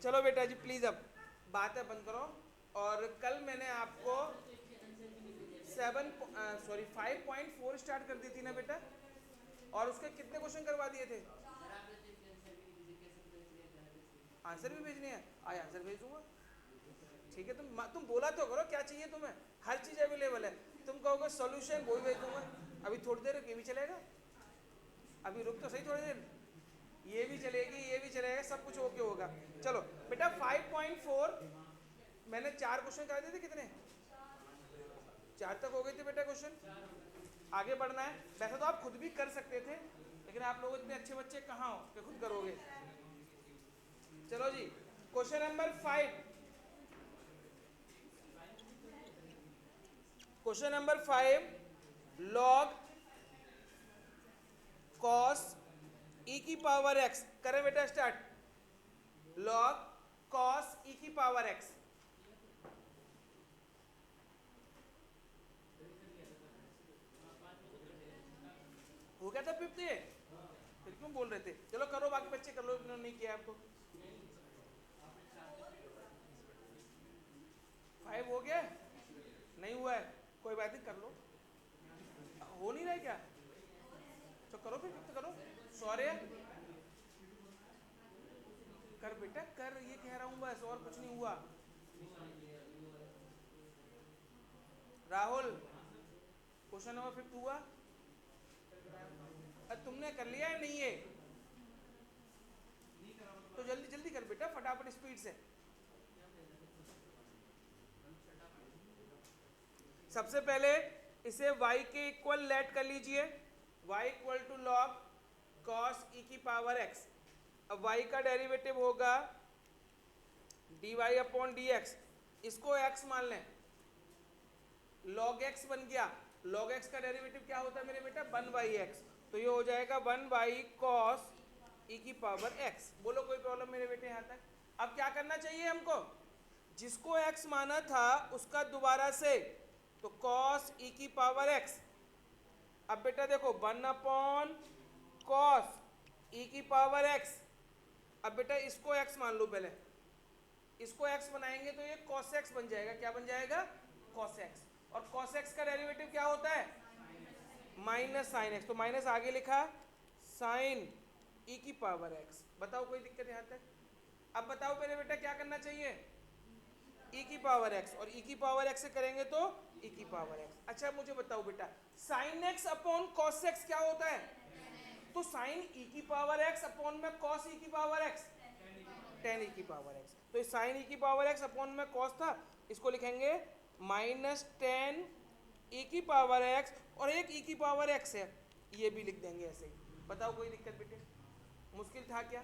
चलो बेटा जी प्लीज़ अब बातें बंद करो। और कल मैंने आपको 5.4 स्टार्ट कर दी थी ना बेटा, और उसके कितने क्वेश्चन करवा दिए थे? आंसर भी भेजने हैं, आज आंसर भेज दूंगा। ठीक है, तुम बोला तो करो क्या चाहिए तुम्हें, हर चीज़ अवेलेबल है। तुम कहोगे सॉल्यूशन, वो भी भेज दूंगा। अभी थोड़ी देर ये भी चलेगा, अभी रुक तो सही थोड़ी देर, ये भी चलेगी ये भी चलेगा, सब कुछ ओके होगा। चलो बेटा 5.4 मैंने 4 क्वेश्चन करा दिए थे, कितने? 4 तक हो गए थे बेटा क्वेश्चन। आगे बढ़ना है, वैसे तो आप खुद भी कर सकते थे, लेकिन आप लोग इतने अच्छे बच्चे कहाँ हो कि खुद करोगे। चलो जी, question number 5। Question number 5, log cos e की पावर एक्स। करें बेटा स्टार्ट। लॉग कॉस ई की पावर एक्स। हो गया था 5th ये, फिर क्यों बोल रहे थे? चलो करो, बाकी बच्चे कर लो, इन्होंने नहीं किया आपको। 5 हो गया? नहीं हुआ है, कोई बात नहीं, कर लो। हो नहीं रहा है क्या? तो करो फिर 5th करो। सौर्य कर बेटा कर, ये कह रहा हूँ बस, और कुछ नहीं हुआ। राहुल क्वेश्चन नंबर 5 हुआ? तुमने कर लिया है नहीं ये? तो जल्दी जल्दी कर बेटा, फटाफट स्पीड से। सबसे पहले इसे y के इक्वल लेट कर लीजिए। y equal to log cos e की पावर x। अब y का डेरिवेटिव होगा dy अपॉन डी एक्स। इसको x मान लें, log x बन गया। log x का डेरिवेटिव क्या होता है मेरे बेटा? 1/x। तो ये हो जाएगा 1/cos ई की पावर x। बोलो कोई प्रॉब्लम मेरे बेटे यहाँ तक? अब क्या करना चाहिए हमको? जिसको x माना था उसका दोबारा से, तो cos ई की पावर x। अब बेटा देखो 1/cos ई की पावर x। अब बेटा इसको x मान लो पहले, इसको x बनाएंगे तो ये cos x बन जाएगा। क्या बन जाएगा? cos x। और cos x का डेरिवेटिव क्या होता है? Minus sine x। तो माइनस आगे लिखा, साइन ई की पावर x। बताओ कोई दिक्कत यहाँ तक? अब बताओ मेरे बेटा क्या करना चाहिए? ई की पावर x, और ई की पावर x से करेंगे तो ई की पावर x। अच्छा मुझे बताओ बेटा, sine x upon cos x क्या होता है? तो साइन ई की पावर x अपॉन में कॉस ई की पावर x, टेन ई की पावर x। तो इस साइन ई की पावर x अपॉन में कॉस था, इसको लिखेंगे माइनस टेन ई की पावर x, और एक ई की पावर x है, ये भी लिख देंगे ऐसे ही। बताओ कोई दिक्कत बेटे? मुश्किल था क्या?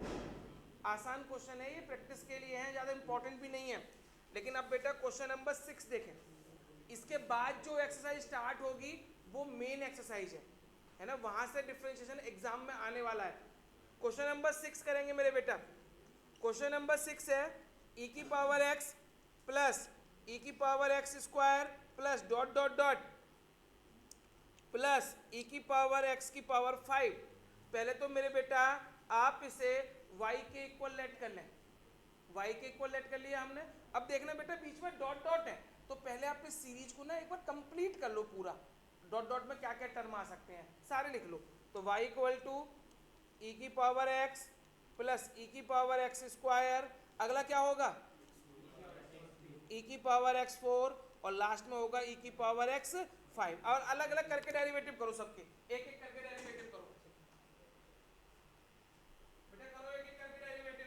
आसान क्वेश्चन है ये, प्रैक्टिस के लिए है, ज़्यादा इंपॉर्टेंट भी नहीं है। लेकिन अब बेटा क्वेश्चन नंबर 6 देखें। इसके बाद जो एक्सरसाइज स्टार्ट होगी वो मेन एक्सरसाइज है ना, वहां से डिफरेंशिएशन एग्जाम में आने वाला है। क्वेश्चन नंबर 6 करेंगे मेरे बेटा। क्वेश्चन नंबर 6 है ई की पावर एक्स प्लस ई की power x square plus dot dot dot plus e की पावर एक्स की पावर 5। पहले तो मेरे बेटा आप इसे y के इक्वल लेट कर लें। y के इक्वल लेट कर लिया हमने। अब देखना बेटा बीच में डॉट डॉट है, तो पहले आप इस सीरीज को ना एक बार कंप्लीट कर लो पूरा। डॉट डॉट में क्या क्या टर्म आ सकते हैं सारे लिख लो। तो y इक्वल टू ई की पावर x प्लस ई की पावर एक्स स्क्वायर, अगला क्या होगा? ई की पावर x4, और लास्ट में होगा ई की पावर x5। और अलग अलग करके डेरिवेटिव करो सबके, एक एक करके डेरिवेटिव करो बेटा, करो एक एक करके डेरिवेटिव।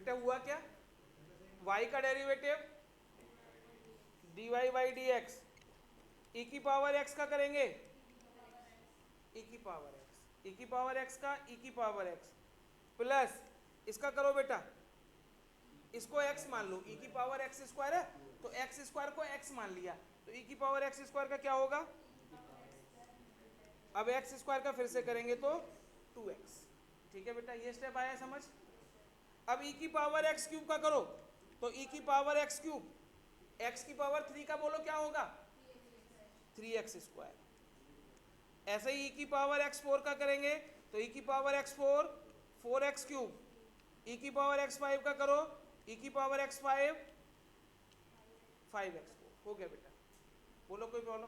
बेटा हुआ क्या, y का derivative dy by d x, e की पावर x का करेंगे e की पावर x, e की पावर x का e की पावर x प्लस इसका करो बेटा, इसको x मान लो, e की पावर x स्क्वायर है तो x स्क्वायर को x मान लिया, तो e की पावर x स्क्वायर का क्या होगा, अब x स्क्वायर का फिर से करेंगे तो 2x। ठीक है बेटा, ये स्टेप आया समझ। अब e की पावर x क्यूब का करो तो e की पावर x क्यूब, x की पावर 3 का बोलो क्या होगा 3x स्क्वायर। ऐसे ही e की पावर x4 का करेंगे तो e की power x4 4x cube, e की पावर x5 का करो e की पावर x5 5x4। हो गया बेटा, बोलो कोई प्रॉब्लम,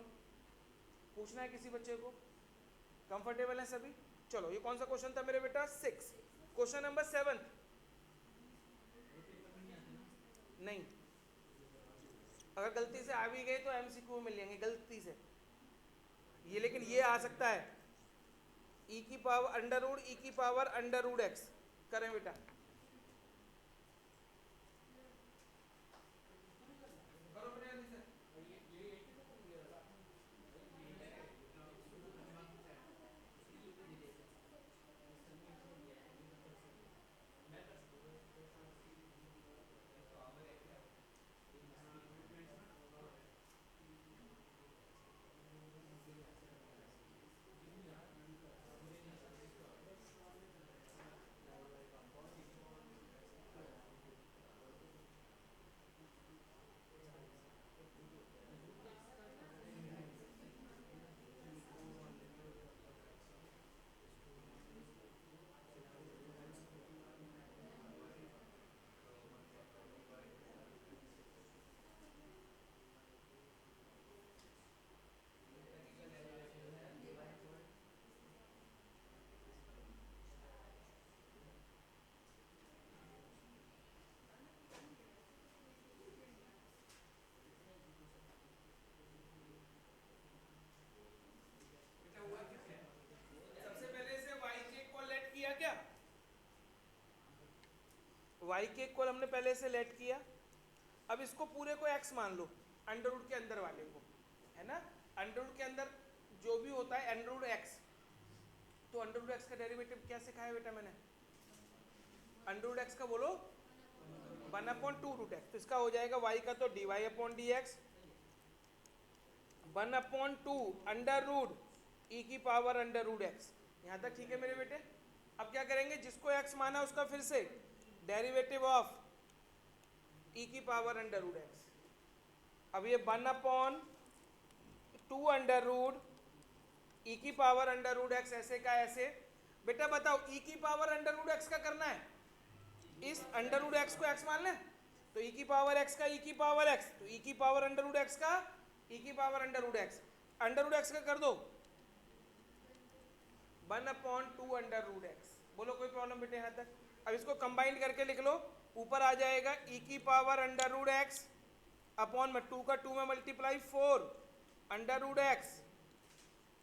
पूछना है किसी बच्चे को, कंफर्टेबल है सभी। चलो ये कौन सा क्वेश्चन था मेरे बेटा 6। क्वेश्चन नंबर 7 नहीं, अगर गलती से आ भी गए तो एमसीक्यू में मिल जाएंगे गलती से ये, लेकिन ये आ सकता है e की पावर अंडर रूट e की पावर अंडर रूट x करें बेटा, y के इक्वल हमने पहले से लेट किया, अब इसको पूरे को x मान लो, अंडर रूट के अंदर वाले को, है ना, अंडर रूट के अंदर जो भी होता है अंडर रूट x, तो अंडर रूट x का डेरिवेटिव क्या सिखाया बेटा मैंने, अंडर रूट x का बोलो 1/2 रूट x, तो इसका हो जाएगा y का तो dy upon d x 1/2 under root e की पावर अंडर रूट x। यहाँ तक ठीक है मेरे बेटे। अब क्या करेंगे, जिसको x माना उसका फिर से डेरिवेटिव ऑफ e की पावर अंडर रूट x। अब ये 1/2 अंडर रूट e की पावर अंडर रूट x ऐसे का ऐसे। बेटा बताओ e की पावर अंडर रूट x का करना है, इस अंडर रूट x को x मान लें तो e की पावर x का e की पावर x, तो e की पावर अंडर रूट x का e की power under root x, under root x का कर दो 1/2 अंडर रूट x। बोलो कोई प्रॉब्लम बेटे यहाँ तक। अब इसको कंबाइन करके लिख लो, ऊपर आ जाएगा e की power under root x upon में 2 का 2 में multiply 4 under root x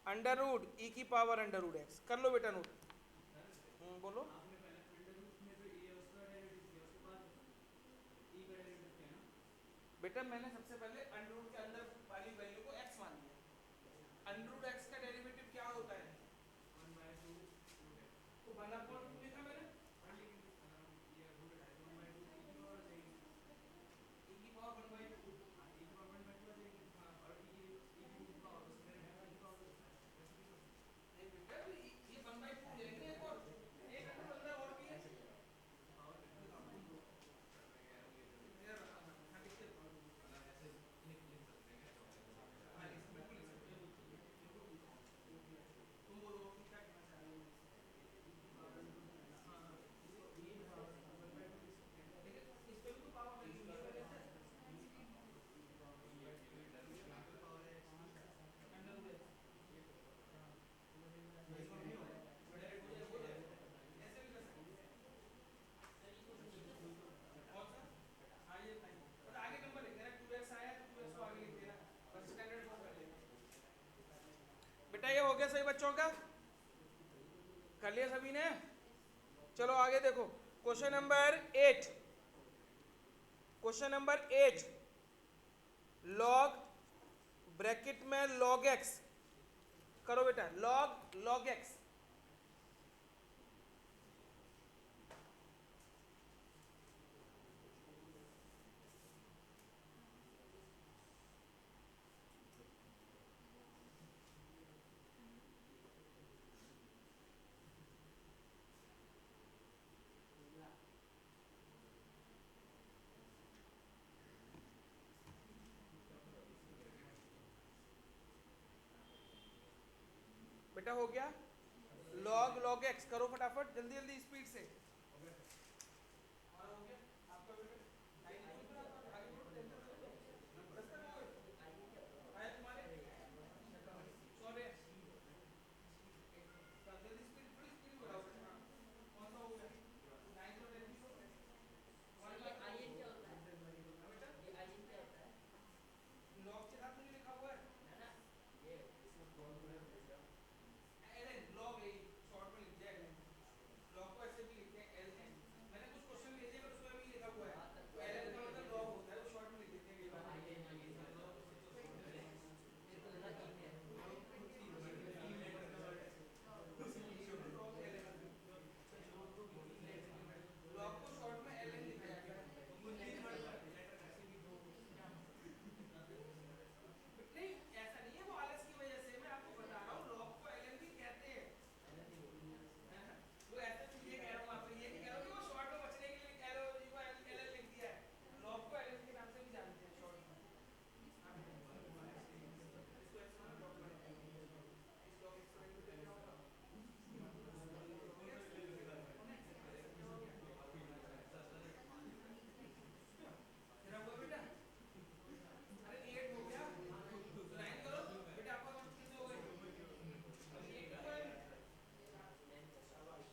under root e की पावर अंडर रूट x। कर लो बेटा नोट। बोलो बेटा, मैंने सबसे पहले अंडर रूट के अंदर वाली वैल्यू को x मान लिया। अंडर रूट x का डेरिवेटिव क्या होता है, 1/2 लिखा मैंने, e की पावर 1/2 बेटा, तो ये 1/2 लेंगे एक और, एक अंडर अंदर और भी है, तुम बोलो क्या कहना चाह रहे हो। इस पे भी तो पावर वैल्यू है पहले से, अंडर रूट x ऐसे भी कर सकते हैं। कौन सा, हाँ ये बस आगे नंबर लिख देना, 2x आया तो 2x को आगे लिख देना, बस स्टैंडर्ड फॉर्म कर लेना। बेटा ये हो गया सही बच्चों का, कर लिया सभी ने। चलो आगे देखो, question number 8। Question number 8, log bracket में लॉग एक्स करो बेटा, लॉग एक्स। बेटा हो गया, लॉग एक्स करो फटाफट, जल्दी जल्दी स्पीड से। हमारा हो गया, आपका बेटा आगे बढ़ो, टेंशन मत लो। 10 तक हो गए आए तुम्हारे, सॉरी जल्दी स्पीड, थोड़ी स्पीड बढ़ाओ बेटा। हाँ, कौन सा हो गया, 9 और 10 हो गए तुम्हारे पास। आईएन क्या होता है बेटा, ये आईएन क्या होता है, लॉग के साथ मुझे लिखा हुआ है ना ना, ये इसमें कौन सा है, एल एन लॉग है, शॉर्ट में लिख दिया एल एन, लॉग को ऐसे भी लिखते हैं एल एन। मैंने कुछ क्वेश्चन भेजे पर उसमें भी लिखा हुआ है एल एन का मतलब लॉग होता है, वो शॉर्ट में लिख देते हैं कई बार। लॉग को शॉर्ट में एल एन लिखा जाता है। नहीं ऐसा नहीं है, वो आलस की वजह से, मैं आपको बता रहा हूँ लॉग को एल एन भी कहते हैं, है ना? वो ऐसा नहीं, ये कह रहा हूँ आपको, ये नहीं कह रहा हूँ कि वो शॉर्ट में बचने के लिए एल को एल एन लिख दिया है, लॉग को एल एन के नाम से भी जानते हैं शॉर्ट में। हाँ बेटा, इसको एक्स मानो, लॉग मानो, इस लॉग एक्स का वैल्यू क्या होगा, log x ऐसा क्या हो गया, तेरा हुआ बेटा, अरे 8 हो गया, 9 करो बेटा, आपका कौन कितने हो गए, अभी 8 हुआ है, शाबाश।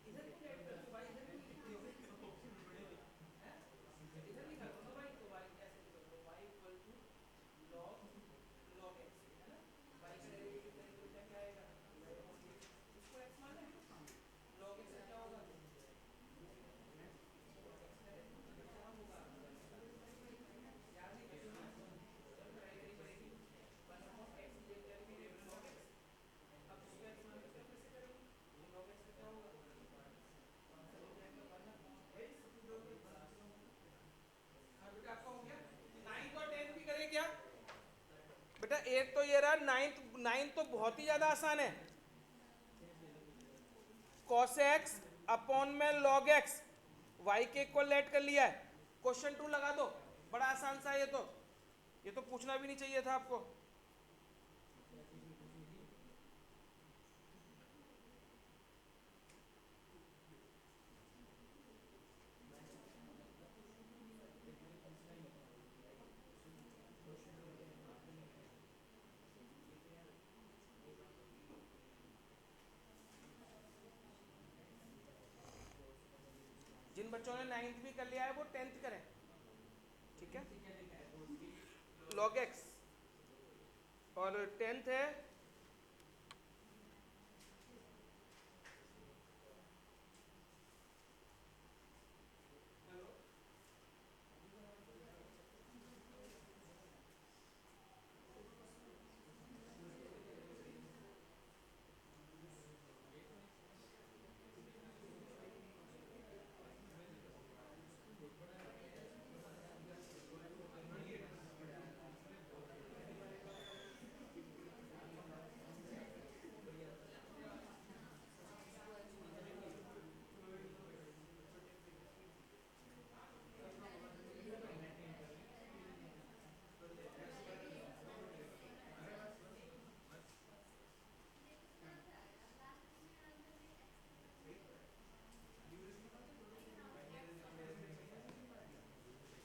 इधर क्यों ऐड करते हो भाई, इधर क्यों लिखते हो, हैं? इधर लिखा करो ना भाई, तो y ऐसे लिखा करो, y equal to log x, है ना, y का डेरिवेटिव करेंगे तो क्या आएगा, इसको x मान लें, log x का क्या होगा, log x का डेरिवेटिव क्या होगा, याद नहीं करते ना, चलो ट्राई करनी पड़ेगी, 1 अपॉन x ये क्या लिखेंगे, log x। अब इसको x मान के फिर कैसे करेंगे, तो log x का क्या होगा, आंसर हो जाएगा 1 अपॉन x। हाँ बेटा आपका हो गया, 9th और 10th भी करें क्या बेटा, 8 तो ये रहा, 9th तो बहुत ही ज्यादा आसान है, cos x अपॉन में log x, y के इक्वल लेट कर लिया है, क्वेश्चन 2 लगा दो, बड़ा आसान सा है ये तो पूछना भी नहीं चाहिए था आपको। जिन बच्चों ने 9th भी कर लिया है वो 10th करें, ठीक है, log x, और 10th है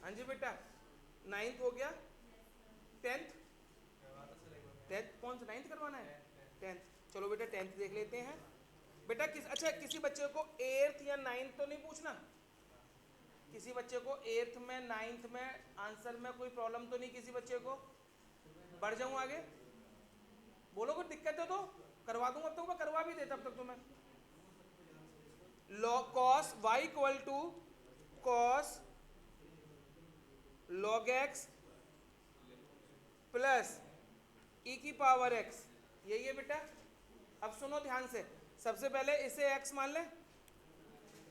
हाँ जी बेटा, 9th हो गया, 10th 10th कौन सा 9th करवाना है, 10th, चलो बेटा 10th देख लेते हैं बेटा। अच्छा किसी बच्चे को 8th या 9th तो नहीं पूछना, किसी बच्चे को 8th में 9th में आंसर में कोई प्रॉब्लम तो नहीं किसी बच्चे को, बढ़ जाऊं आगे, बोलो कोई दिक्कत है तो करवा दूंगा, अब तक मैं करवा भी देता अब तक तो मैं। Log cos y equal to cos log x plus e की पावर एक्स, यही है बेटा। अब सुनो ध्यान से, सबसे पहले इसे x मान ले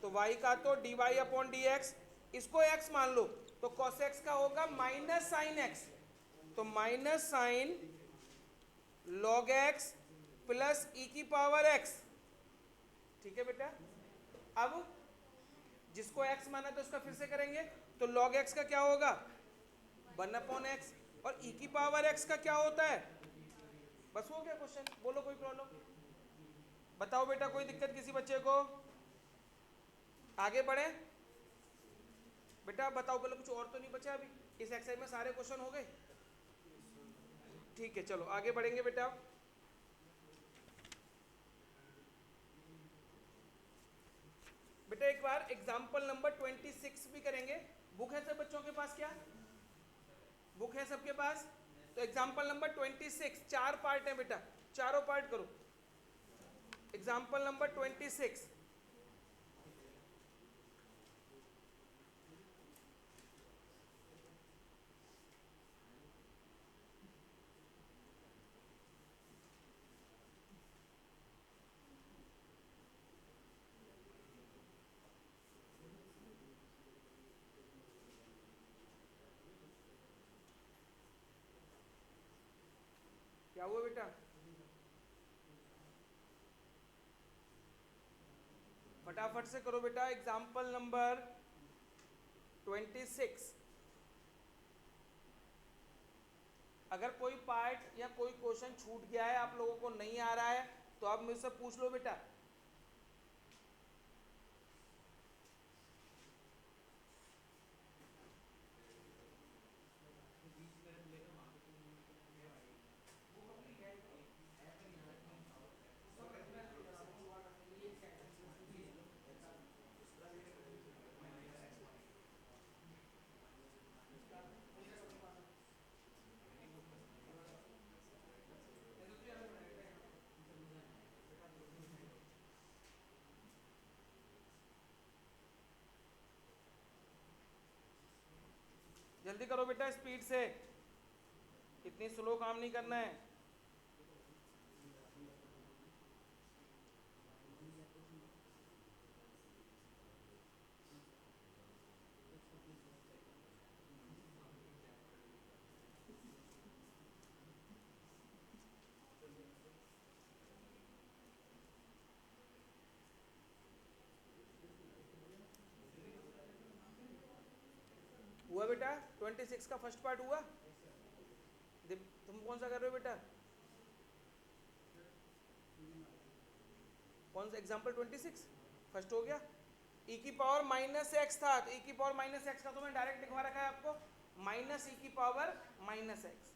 तो y का तो dy अपॉन डी एक्स, इसको x मान लो तो cos x का होगा माइनस साइन x, तो minus sine log x plus e की पावर x। ठीक है बेटा। अब जिसको x माना तो उसका फिर से करेंगे, तो log x का क्या होगा 1 अपॉन एक्स, और e की पावर x का क्या होता है, बस हो गया क्वेश्चन। बोलो कोई प्रॉब्लम, बताओ बेटा, कोई दिक्कत किसी बच्चे को? आगे बढ़े बेटा, बताओ पहले, कुछ और तो नहीं बचा अभी? इस एक्सरसाइज में सारे क्वेश्चन हो गए? ठीक है, चलो आगे बढ़ेंगे बेटा। बेटा एक बार एग्जाम्पल नंबर 26 भी करेंगे। बुक है सब बच्चों के पास? क्या बुक है सबके पास? तो एग्जाम्पल नंबर 26, 4 पार्ट है बेटा, चारों पार्ट करो। Example number 26। क्या हुआ बेटा? फटाफट से करो बेटा। Example number 26। अगर कोई पार्ट या कोई क्वेश्चन छूट गया है, आप लोगों को नहीं आ रहा है, तो आप मुझसे पूछ लो बेटा। जल्दी करो बेटा, स्पीड से, इतनी स्लो काम नहीं करना है। हुआ बेटा? 26 का फर्स्ट पार्ट हुआ? तुम कौन सा कर रहे हो बेटा? कौन सा? एग्जाम्पल 26 फर्स्ट हो गया। ई की पावर माइनस एक्स था, तो ई की पावर माइनस एक्स का तो मैंने डायरेक्ट लिखवा रखा है आपको, माइनस ई की पावर माइनस एक्स।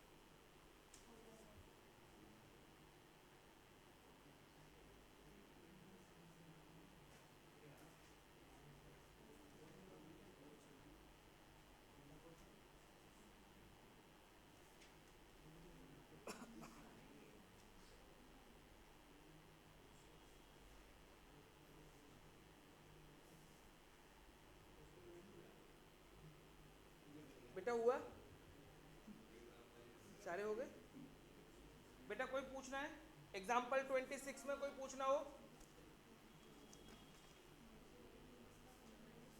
बेटा हुआ? सारे हो गए बेटा? कोई पूछना है? एग्जाम्पल 26 में कोई पूछना हो?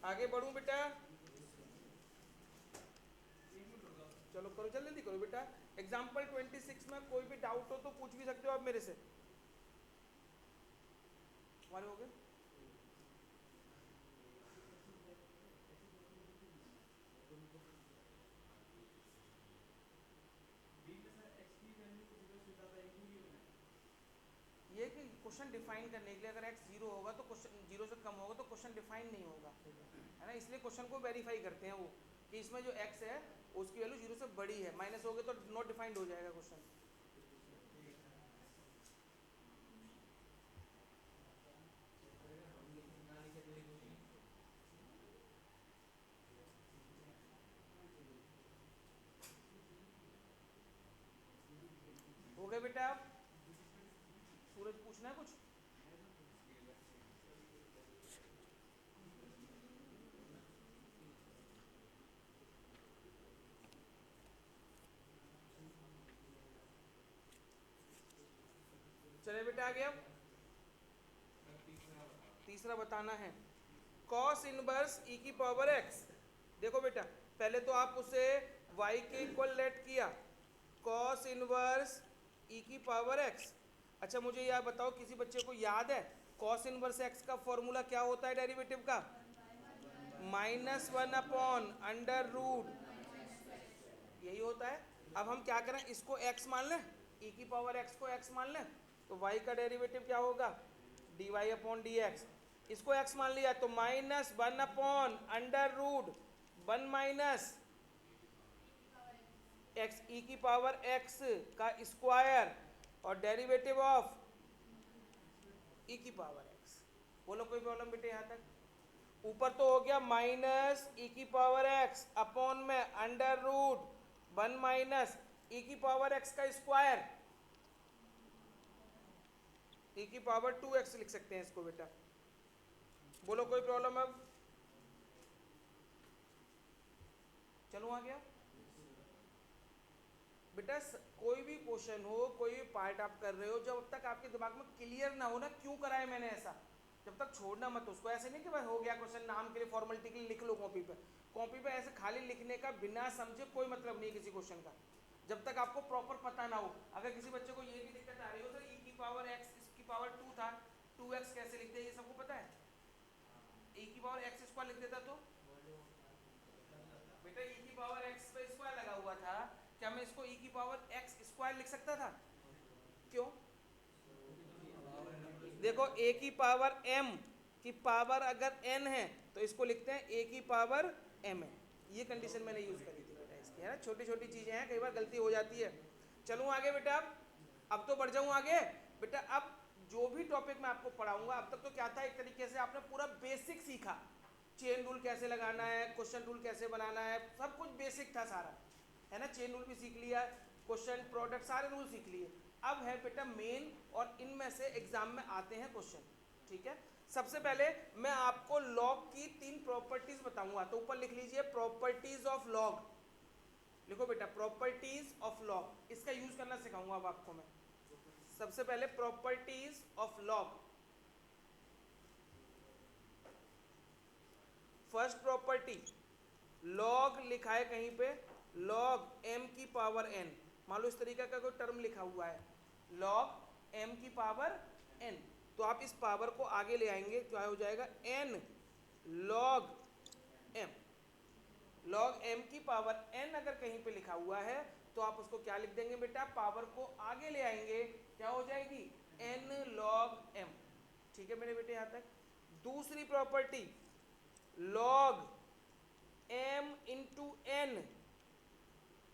आगे बढ़ूं बेटा? चलो करो, जल्दी जल्दी करो बेटा। एग्जाम्पल 26 में कोई भी डाउट हो तो पूछ भी सकते हो आप मेरे से। हमारे हो गए? ये कि क्वेश्चन डिफाइन करने के लिए, अगर x जीरो होगा तो क्वेश्चन जीरो से कम होगा तो क्वेश्चन डिफाइन नहीं होगा, है ना। इसलिए क्वेश्चन को वेरीफाई करते हैं वो, कि इसमें जो x है उसकी वैल्यू जीरो से बड़ी है, माइनस हो गए तो नॉट डिफाइंड हो जाएगा क्वेश्चन। हो गए बेटा? आप सूरज पूछना है कुछ? चले बेटा आगे। अब तीसरा बताना है कॉस इनवर्स ई की पावर एक्स। देखो बेटा पहले तो आप उसे y के इक्वल लेट किया कॉस इनवर्स ई की पावर एक्स। अच्छा मुझे यह बताओ किसी बच्चे को याद है कॉस इनवर्स एक्स का फॉर्मूला क्या होता है डेरिवेटिव का? -1/√, यही होता है। अब हम क्या करें इसको x मान लें, e की पावर x को x मान लें तो y का डेरिवेटिव क्या होगा? dy/dx। इसको x मान लिया तो -1/√1 माइनस x e की पावर x का स्क्वायर और डेरिवेटिव ऑफ e की पावर x। बोलो कोई प्रॉब्लम बेटे यहाँ तक? ऊपर तो हो गया माइनस ई की पावर एक्स अपॉन में √1 माइनस ई की पावर एक्स का स्क्वायर, ई की पावर 2x लिख सकते हैं इसको बेटा। बोलो कोई प्रॉब्लम? अब चलो आ गया बेटा। कोई भी क्वेश्चन हो, कोई भी पार्ट आप कर रहे हो, जब तक आपके दिमाग में क्लियर ना हो ना क्यों कराए मैंने ऐसा, जब तक छोड़ना मत उसको। ऐसे नहीं कि भाई हो गया क्वेश्चन नाम के लिए फॉर्मेलिटी के लिए लिख लो कॉपी पे। कॉपी पे ऐसे खाली लिखने का बिना समझे कोई मतलब नहीं किसी क्वेश्चन का, जब तक आपको प्रॉपर पता ना हो। अगर किसी बच्चे को ये भी दिक्कत आ रही हो सर ई की पावर एक्स इसकी पावर 2 था, 2x कैसे लिखते हैं ये सबको पता है? ई की पावर एक्स स्क्वायर लिख देता तो बेटा ई की पावर एक्स पे स्क्वायर लगा हुआ था, क्या मैं इसको ई की पावर एक्स स्क्वायर लिख सकता था? क्यों? देखो a की पावर m की पावर अगर n है तो इसको लिखते हैं a की पावर m है। ये कंडीशन मैंने यूज करी थी बेटा इसकी, है ना। छोटी छोटी चीजें हैं, कई बार गलती हो जाती है। चलूँ आगे बेटा। अब तो बढ़ जाऊँ आगे बेटा। अब जो भी टॉपिक मैं आपको पढ़ाऊंगा, अब तक तो क्या था एक तरीके से आपने पूरा बेसिक सीखा, चेन रूल कैसे लगाना है, क्वेश्चन रूल कैसे बनाना है, सब कुछ बेसिक था सारा, है ना। चेन रूल भी सीख लिया, क्वेश्चन प्रोडक्ट सारे रूल सीख लिए। अब है बेटा मेन, और इनमें से एग्जाम में आते हैं क्वेश्चन, ठीक है। सबसे पहले मैं आपको लॉग की 3 प्रॉपर्टीज बताऊंगा, तो ऊपर लिख लीजिए प्रॉपर्टीज ऑफ लॉग। लिखो बेटा प्रॉपर्टीज ऑफ लॉग, इसका यूज करना सिखाऊंगा अब आपको मैं। सबसे पहले properties of log. First property, log लिखा है कहीं पे लॉग m की पावर n। मान लो इस तरीके का कोई टर्म लिखा हुआ है लॉग m की पावर n, तो आप इस पावर को आगे ले आएंगे, क्या हो जाएगा n log m। log m की पावर n अगर कहीं पे लिखा हुआ है तो आप उसको क्या लिख देंगे बेटा, पावर को आगे ले आएंगे, क्या हो जाएगी n log m। ठीक है मेरे बेटे यहाँ तक। दूसरी property log m into n,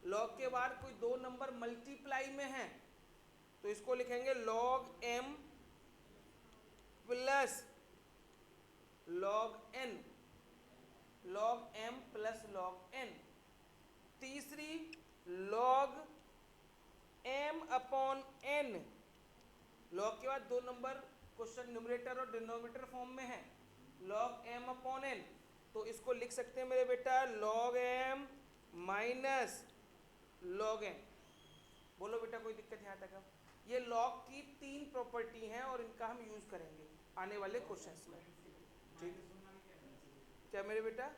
log के बाद कोई दो नंबर मल्टीप्लाई में है तो इसको लिखेंगे log m plus log n, log m plus log n। तीसरी log m upon n, log के बाद दो नंबर क्वेश्चन न्यूमरेटर और डिनोमिनेटर फॉर्म में है log m अपॉन n, तो इसको लिख सकते हैं मेरे बेटा log m minus log n। बोलो बेटा कोई दिक्कत यहाँ तक? अब ये log की 3 प्रॉपर्टी हैं और इनका हम यूज करेंगे आने वाले क्वेश्चंस में, ठीक। क्या मेरे बेटा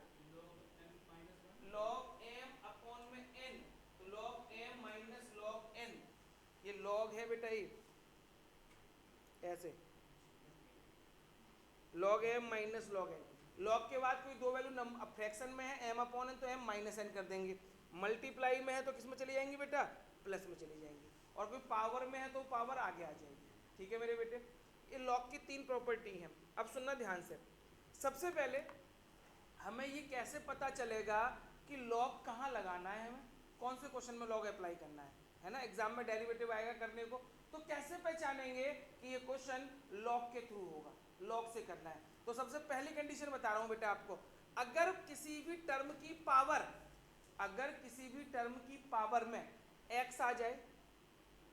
log m अपॉन में n, तो log m minus log n, ये log है बेटा, ये ऐसे log m minus log n। log के बाद कोई दो वैल्यू नंबर फ्रैक्शन में है m अपॉन n, तो m माइनस n कर देंगे। मल्टीप्लाई में है तो किस में चली जाएंगी बेटा, प्लस में चली जाएंगी। और कोई पावर में है तो पावर आगे आ जाएगी, ठीक है मेरे बेटे। ये लॉग की 3 प्रॉपर्टी हैं। अब सुनना ध्यान से। सबसे पहले हमें ये कैसे पता चलेगा कि लॉग कहाँ लगाना है, हमें कौन से क्वेश्चन में लॉग अप्लाई करना है ना। एग्जाम में डेरिवेटिव आएगा करने को, तो कैसे पहचानेंगे कि ये क्वेश्चन लॉग के थ्रू होगा, लॉग से करना है। तो सबसे पहली कंडीशन बता रहा हूँ बेटा आपको, अगर किसी भी टर्म की पावर, अगर किसी भी टर्म की पावर में x आ जाए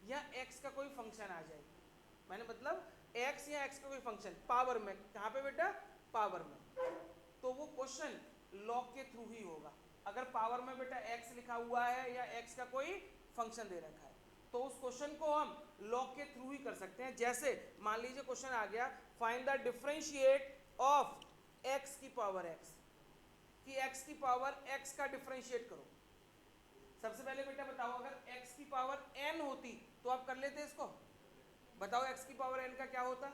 या x का कोई फंक्शन आ जाए, मैंने मतलब x या x का कोई फंक्शन पावर में, कहाँ पे बेटा पावर में, तो वो क्वेश्चन लॉग के थ्रू ही होगा। अगर पावर में बेटा x लिखा हुआ है या x का कोई फंक्शन दे रखा है, तो उस क्वेश्चन को हम लॉग के थ्रू ही कर सकते हैं। जैसे मान लीजिए क्वेश्चन आ गया, find the differentiate of x की पावर x, कि x की पावर x का डिफरेंशिएट करो। सबसे पहले बेटा बताओ, अगर x की पावर n होती तो आप कर लेते इसको? बताओ x की पावर n का क्या होता?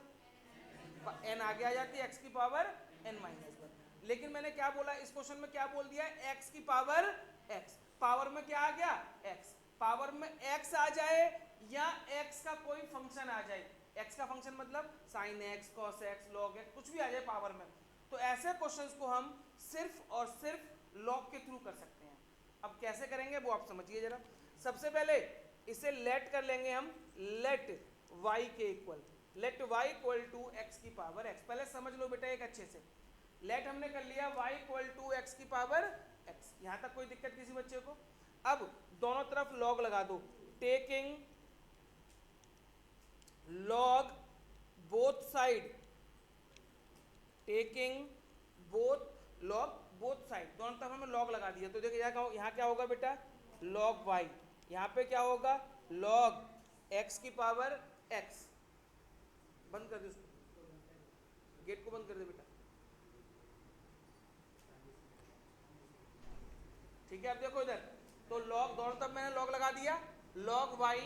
n आगे आ जाती है, x की पावर n माइनस वन। लेकिन मैंने क्या बोला इस क्वेश्चन में, क्या बोल दिया? x की पावर x, पावर में क्या आ गया? x, पावर में x आ जाए या x का कोई फंक्शन आ जाए, x का फंक्शन मतलब sin x, cos x, log x, कुछ भी आ जाए पावर में, तो ऐसे क्वेश्चंस को हम सिर्फ और सिर्फ लॉग के थ्रू कर सकते हैं। अब कैसे करेंगे वो आप समझिए जरा। सबसे पहले इसे लेट कर लेंगे हम, लेट y के equal, let y equal to x की पावर x। पहले समझ लो बेटा एक अच्छे से, लेट हमने कर लिया y इक्वल टू x की पावर x। यहां तक कोई दिक्कत किसी बच्चे को? अब दोनों तरफ लॉग लगा दो, taking log both side, taking both log both side, दोनों तरफ हमें लॉग लगा दिया। तो देखिए यहाँ क्या होगा बेटा? लॉग y, यहाँ पे क्या होगा? लॉग x की पावर x। बंद कर दे उसको, गेट को बंद कर दे बेटा। ठीक है, अब देखो इधर, तो लॉग दोनों तरफ मैंने लॉग लगा दिया, log y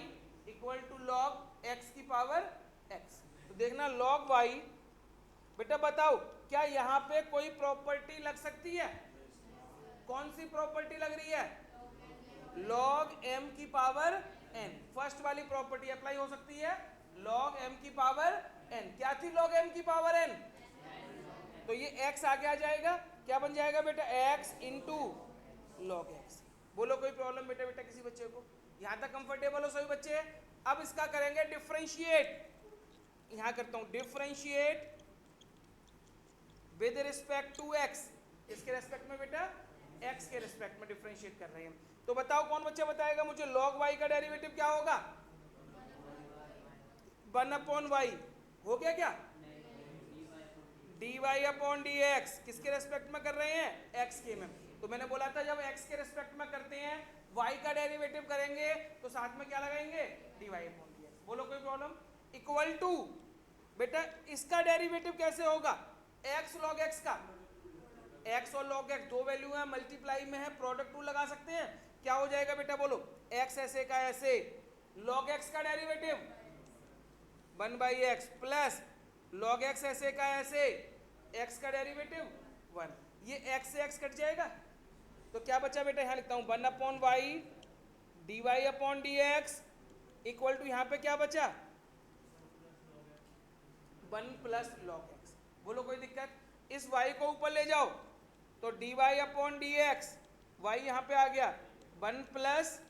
equal to log x की पावर x। तो देखना लॉग y, बेटा बताओ क्या यहाँ पे कोई प्रॉपर्टी लग सकती है? कौन सी प्रॉपर्टी लग रही है? log m की पावर n, फर्स्ट वाली प्रॉपर्टी अप्लाई हो सकती है, log m की पावर n। क्या थी log m की पावर n? तो ये x आगे आ जाएगा, क्या बन जाएगा बेटा? x into log x। बोलो कोई प्रॉब्लम बेटा? बेटा किसी बच्चे को यहां तक कंफर्टेबल हो सभी बच्चे? अब इसका करेंगे डिफरेंशिएट, यहां करता हूं differentiate with respect to x। इसके रेस्पेक्ट में बेटा? x के रेस्पेक्ट में डिफरेंशिएट कर रहे हैं। तो बताओ कौन बच्चा बताएगा मुझे log y का डेरिवेटिव क्या होगा? 1/y हो गया क्या? dy अपॉन dx, किसके रेस्पेक्ट में कर रहे हैं? x के में। तो मैंने बोला था जब x के रेस्पेक्ट में करते हैं, y का डेरिवेटिव करेंगे तो साथ में क्या लगाएंगे? dy upon dx। बोलो कोई प्रॉब्लम? इक्वल टू बेटा इसका डेरिवेटिव कैसे होगा? x log x का, x और log x दो वैल्यू है, मल्टीप्लाई में है, प्रोडक्ट टू लगा सकते हैं। क्या हो जाएगा बेटा बोलो? x ऐसे का ऐसे, log x का derivative 1/x plus log x ऐसे का ऐसे, x का डेरिवेटिव 1। ये x से x कट जाएगा, तो क्या बचा बेटा? यहाँ लिखता हूँ 1/y dy upon dx equal to, यहाँ पे क्या बचा? 1 प्लस log x। बोलो कोई दिक्कत? इस y को ऊपर ले जाओ तो dy अपॉन dx, y यहाँ पे आ गया 1 प्लस,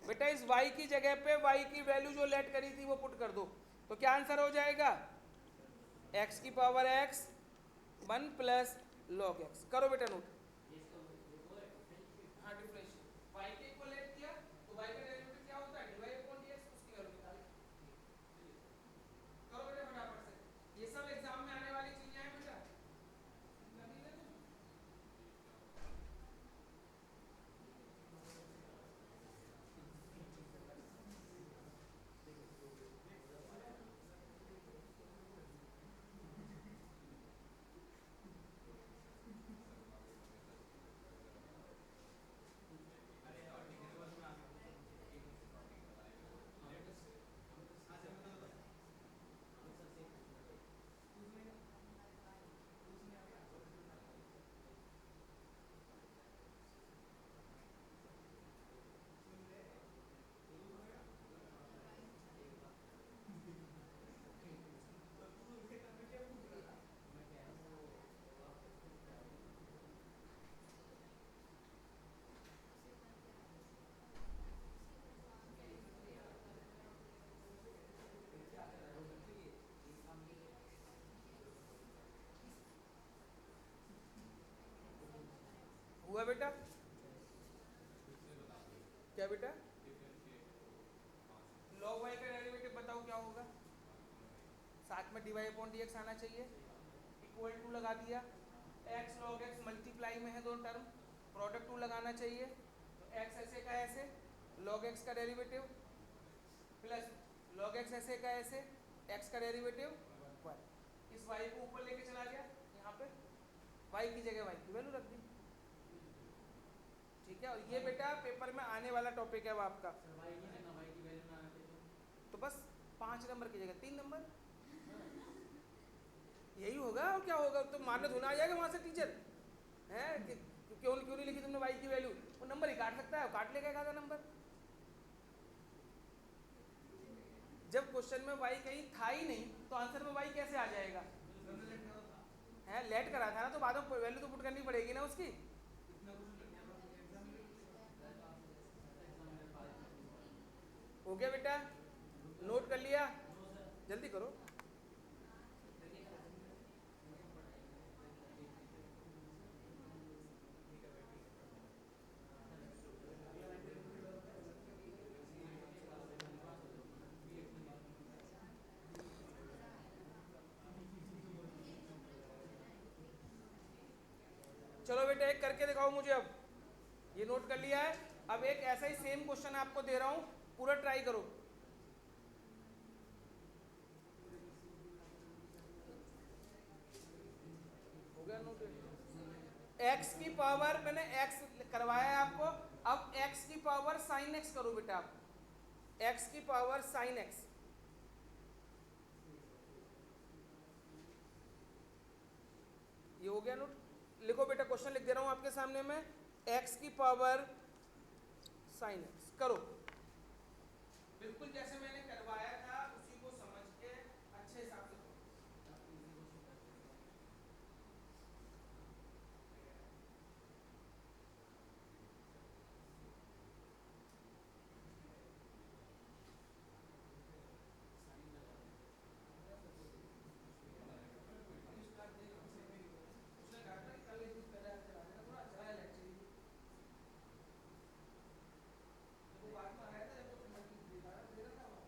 बेटा इस y की जगह पे y की वैल्यू जो लेट करी थी वो पुट कर दो, तो क्या आंसर हो जाएगा? x की power x 1 plus log x। करो बेटा नोट। हाँ डिफरेंशिएट y के इक्वल लेट किया तो y का डेरिवेटिव क्या होता है? dy अपॉन dx, उसकी वैल्यू निकालो। करो बेटा फटाफट से, ये सब एग्जाम में आने वाली चीजें हैं बेटा। हुआ बेटा? क्या बेटा? log y का डेरिवेटिव बताओ क्या होगा? साथ में dy अपॉन dx आना चाहिए, इक्वल टू लगा दिया, x log x मल्टीप्लाई में है दोनों टर्म, प्रोडक्ट टू लगाना चाहिए, तो x ऐसे का ऐसे, log x का डेरिवेटिव प्लस log x ऐसे का ऐसे, x का डेरिवेटिव 1, इस y को ऊपर लेके चला गया, यहाँ पे y की जगह y की वैल्यू रख दी। ठीक है, और ये बेटा पेपर में आने वाला टॉपिक है वो आपका। तो बस 5 नंबर की जगह 3 नंबर, यही होगा और क्या होगा। तो मानत होना आ जाएगा वहां से टीचर है कि क्यों क्यों नहीं लिखी तुमने y की वैल्यू, वो नंबर ही काट सकता है, काट लेगा आधा नंबर। जब क्वेश्चन में y कहीं था ही नहीं तो आंसर में y कैसे आ जाएगा है, लेट करा था ना, तो बाद में वैल्यू तो पुट करनी पड़ेगी ना उसकी। हो गया बेटा, नोट कर लिया, जल्दी करो। चलो बेटा एक करके दिखाओ मुझे, अब ये नोट कर लिया है। अब एक ऐसा ही सेम क्वेश्चन आपको दे रहा हूं, पूरा ट्राई करो। हो गया नोट, x की पावर, मैंने x करवाया है आपको, अब x की पावर साइन x करो बेटा आप, x की पावर साइन x। ये हो गया नोट, लिखो बेटा, क्वेश्चन लिख दे रहा हूं आपके सामने में, x की पावर साइन x करो, बिल्कुल जैसे मैंने करवाया था उसी को समझ के अच्छे हिसाब से करो। उसने कहा था कि कल एक दिन पहले आप चला देना, थोड़ा चला लेक्चर ही, वो बाद में आया था जब तो देखा था वो।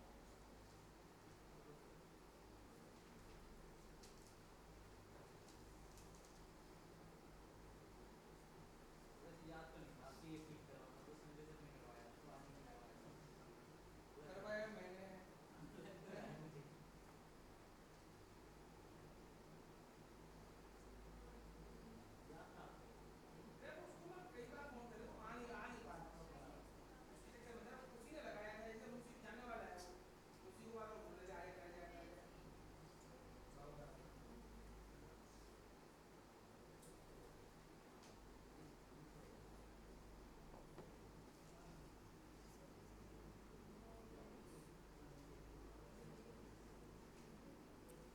करवाया मैंने, उसको मैं कई बार फोन करे तो आ नहीं पा रहा था, उसके चक्कर में था, उसी ने लगाया था, एकदम उसी जाने वाला है, उसी को बार बोल रहे आएगा।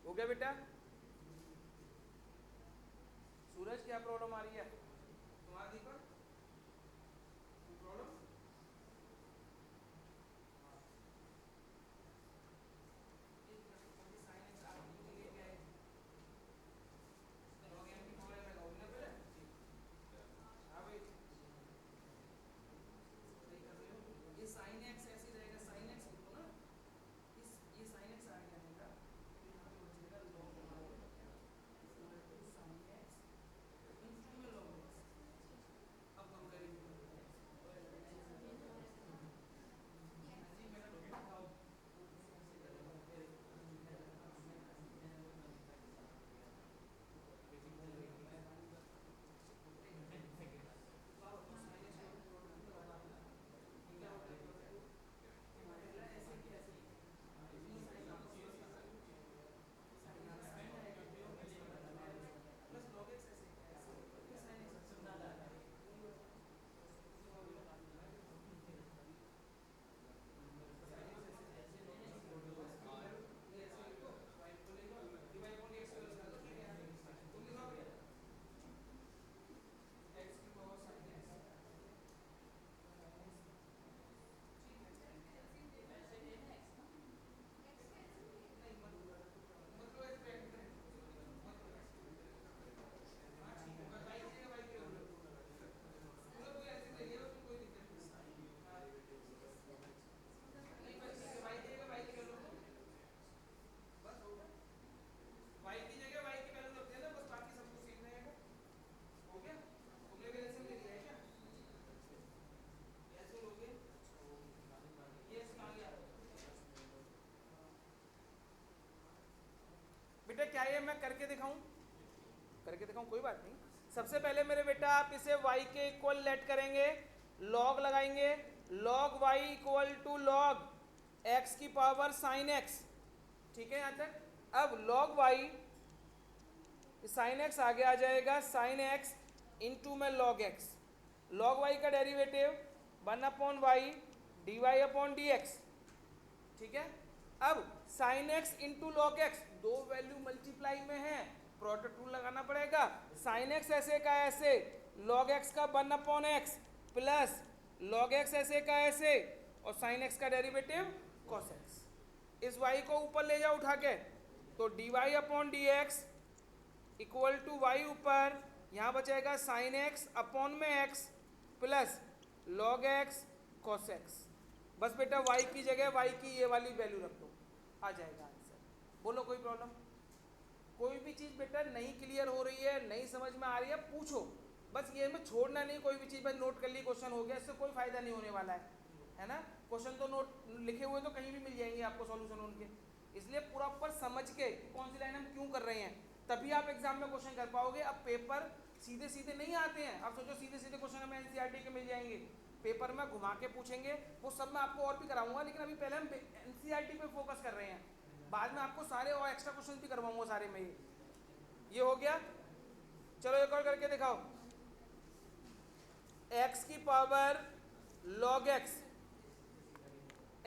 हो गया बेटा, सूरज क्या प्रॉब्लम आ रही है तुम्हारा, दीपक प्रॉब्लम, हाँ भाई सही कर रहे हो, ये साइन एक्स ऐसे रहेगा, साइन एक्स लिखो ना, इस ये साइन एक्स आ गया बेटा, तो यहाँ पे बचेगा log y sine x into में log बेटा क्या ये मैं करके दिखाऊं? कोई बात नहीं। सबसे पहले मेरे बेटा आप इसे y के इक्वल लेट करेंगे, log लगाएंगे, log y equal to log x की पावर sin x। ठीक है यहाँ तक? अब log y sin x आगे आ जाएगा, sin x इंटू में log x। log y का derivative 1/y dy upon dx। ठीक है? अब sin x into log x, दो वैल्यू मल्टीप्लाई में है, प्रोडक्ट रूल लगाना पड़ेगा। sin x ऐसे का ऐसे, log x का 1/x प्लस log x ऐसे का ऐसे, और sin x का डेरिवेटिव cos x। इस y को ऊपर ले जाओ उठा के, तो dy upon dx equal to y ऊपर, यहाँ बचेगा sin x अपॉन में x plus log x cos x। बस बेटा y की जगह y की ये वाली वैल्यू रख दो, आ जाएगा आंसर। बोलो कोई प्रॉब्लम? कोई भी चीज़ बेटा नहीं क्लियर हो रही है, नहीं समझ में आ रही है, पूछो। बस ये में छोड़ना नहीं, कोई भी चीज़ बस नोट कर ली, क्वेश्चन हो गया, इससे कोई फायदा नहीं होने वाला है ना। क्वेश्चन तो नोट लिखे हुए तो कहीं भी मिल जाएंगे आपको सॉल्यूशन उनके, इसलिए पूरा ऊपर समझ के कौन सी लाइन हम क्यों कर रहे हैं, तभी आप एग्जाम में क्वेश्चन कर पाओगे। अब पेपर सीधे सीधे नहीं आते हैं, आप सोचो सीधे सीधे क्वेश्चन हमें एनसीईआरटी के मिल जाएंगे, पेपर में घुमा के पूछेंगे, वो सब मैं आपको और भी कराऊंगा, लेकिन अभी पहले हम एनसीईआरटी पे फोकस कर रहे हैं, बाद में आपको सारे और एक्स्ट्रा क्वेश्चन भी करवाऊंगा सारे में। ये हो गया, चलो एक और करके दिखाओ। x की पावर log x,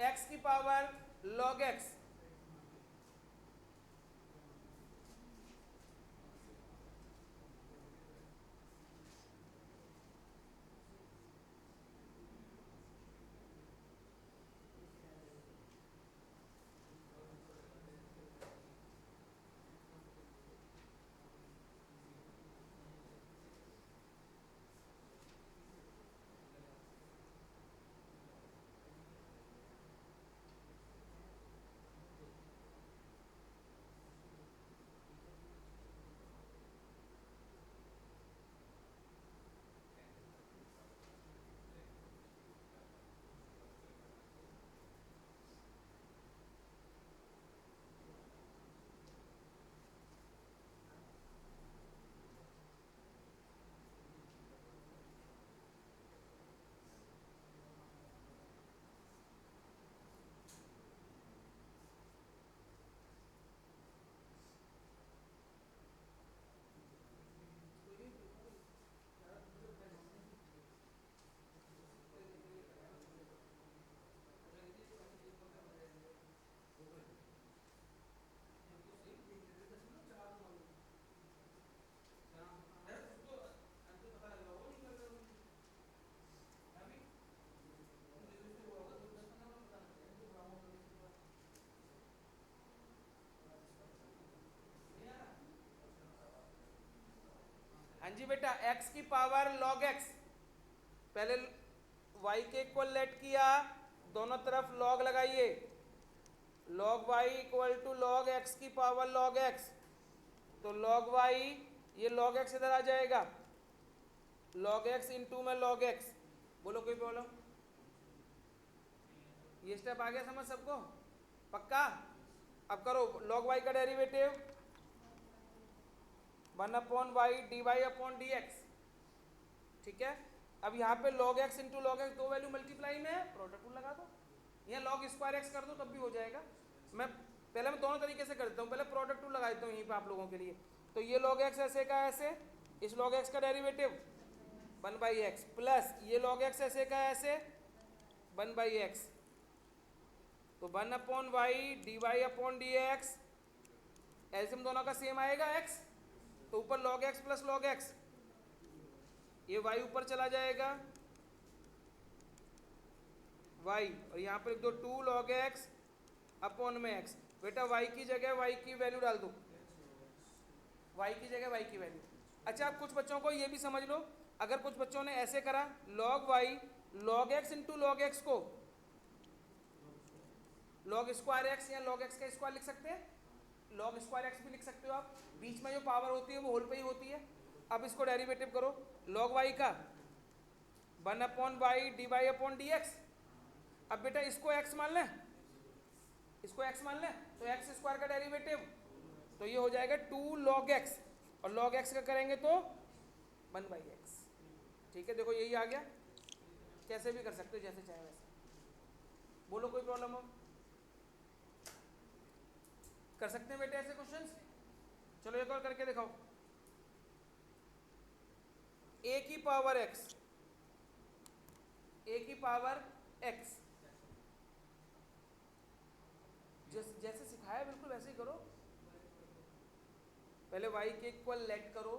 x की पावर log x, हाँ जी बेटा, x की पावर log x, पहले y के इक्वल लेट किया, दोनों तरफ log लगाइए, log y equal to log x की पावर log x, तो log y, ये log x इधर आ जाएगा, log x इंटू में log x। बोलो कोई प्रॉब्लम? ये स्टेप आ गया समझ सबको? पक्का? अब करो log y का derivative 1/y dy upon dx। ठीक है? अब यहाँ पे log x into log x, दो वैल्यू मल्टीप्लाई में है, प्रोडक्ट रूल लगा दो, यहाँ log स्क्वायर x कर दो तब भी हो जाएगा। मैं दोनों तरीके से करता हूँ, पहले प्रोडक्ट रूल लगा देता हूँ यहीं पे आप लोगों के लिए। तो ये log x ऐसे का ऐसे, इस log x का डेरिवेटिव 1/x प्लस ये log x ऐसे का ऐसे 1/x, तो 1/y dy अपॉन dx, एल्सियम दोनों का सेम आएगा x, तो ऊपर log x plus log x, ये y ऊपर चला जाएगा y, और यहाँ पर लिख दो 2 log x अपॉन में x। बेटा y की जगह y की वैल्यू डाल दो, y की जगह y की वैल्यू। अच्छा, अब कुछ बच्चों को ये भी समझ लो, अगर कुछ बच्चों ने ऐसे करा log y log x into log x को log स्क्वायर x या log x का स्क्वायर लिख सकते हैं, log स्क्वायर x भी लिख सकते हो आप, बीच में जो पावर होती है वो होल पे ही होती है। अब इसको डेरिवेटिव करो log y का 1/y dy अपॉन dx। अब बेटा इसको x मान लें, इसको x मान लें, तो x स्क्वायर का डेरिवेटिव तो ये हो जाएगा 2 log x, और log x का करेंगे तो 1/x। ठीक है, देखो यही आ गया, कैसे भी कर सकते हो जैसे चाहे वैसे। बोलो कोई प्रॉब्लम हो? कर सकते हैं बेटे ऐसे क्वेश्चंस? चलो एक और करके दिखाओ। a की पावर x, a की पावर x, जैसे सिखाया बिल्कुल वैसे ही करो। पहले y के इक्वल लेट करो,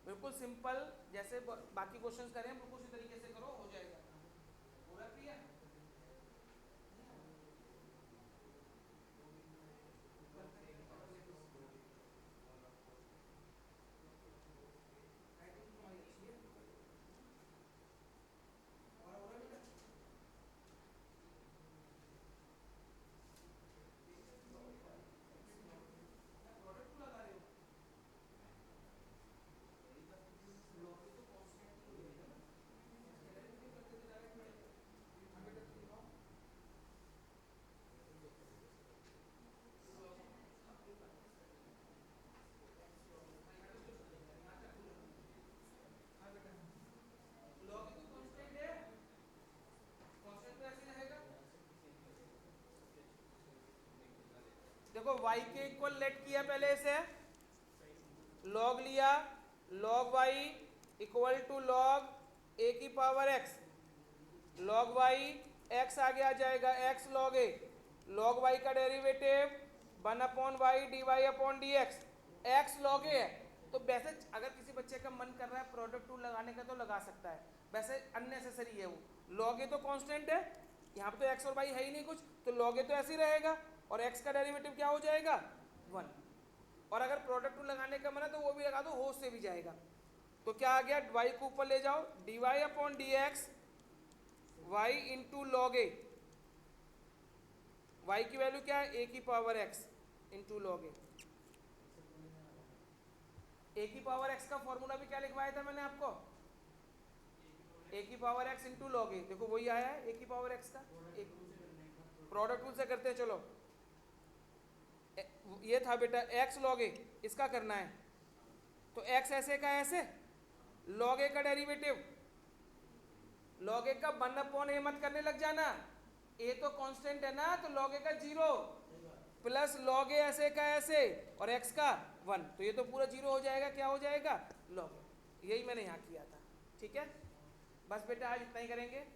बिल्कुल सिंपल जैसे बाकी क्वेश्चंस करें बिल्कुल उसी तरीके से करो, हो जाएगा। पूरा क्लियर? देखो y के इक्वल लेट किया पहले इसे, log लिया, log y equal to log a की power x, log y x आगे आ जाएगा x log a, log y का derivative 1/y dy/dx, x log a है। तो वैसे अगर किसी बच्चे का मन कर रहा है प्रोडक्ट टूल लगाने का तो लगा सकता है, वैसे अननेसेसरी है वो। log a तो कांस्टेंट है, यहाँ पे तो x और y है ही नहीं कुछ, तो log a तो ऐसे ही रहेगा, और x का डेरिवेटिव क्या हो जाएगा 1। और अगर प्रोडक्ट टूल लगाने का मन है तो वो भी लगा दो, होश से भी जाएगा। तो क्या आ गया, y को ऊपर ले जाओ, dy/dx y इंटू लॉग ए, y की वैल्यू क्या है a की पावर x इंटू लॉग ए की पावर x का फॉर्मूला भी क्या लिखवाया था मैंने आपको, a की पावर x इंटू लॉग ए। देखो वही आया है a की पावर x का, प्रोडक्ट टूल से करते हैं। चलो ये था बेटा x log a, इसका करना है तो x ऐसे का ऐसे, log a का डेरिवेटिव log a का 1/a मत करने लग जाना, a तो कांस्टेंट है ना, तो log a का 0 प्लस log a ऐसे का ऐसे और x का 1, तो ये तो पूरा 0 हो जाएगा। क्या हो जाएगा log a, यही मैंने यहाँ किया था। ठीक है, बस बेटा आज इतना ही करेंगे।